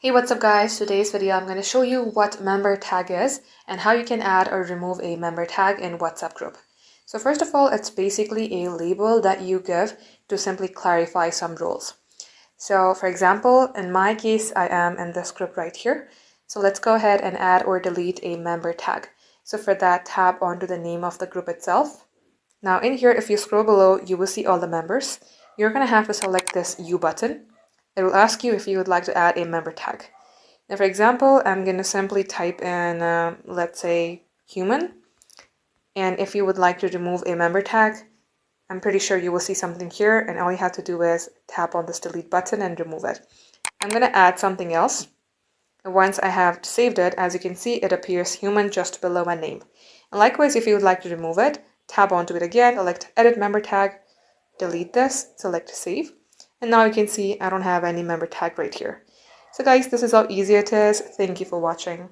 Hey, what's up guys? Today's video I'm going to show you what member tag is and how you can add or remove a member tag in WhatsApp group. So first of all, it's basically a label that you give to simply clarify some rules. So for example, in my case, I am in this group right here. So let's go ahead and add or delete a member tag. So for that, tap onto the name of the group itself. Now in here, if you scroll below, you will see all the members. You're going to have to select this U button. It will ask you if you would like to add a member tag. Now, for example, I'm going to simply type in, let's say, human. And if you would like to remove a member tag, I'm pretty sure you will see something here. And all you have to do is tap on this delete button and remove it. I'm going to add something else. And once I have saved it, as you can see, it appears human just below my name. And likewise, if you would like to remove it, tap onto it again, select edit member tag, delete this, select save. And now you can see I don't have any member tag right here. So guys, this is how easy it is. Thank you for watching.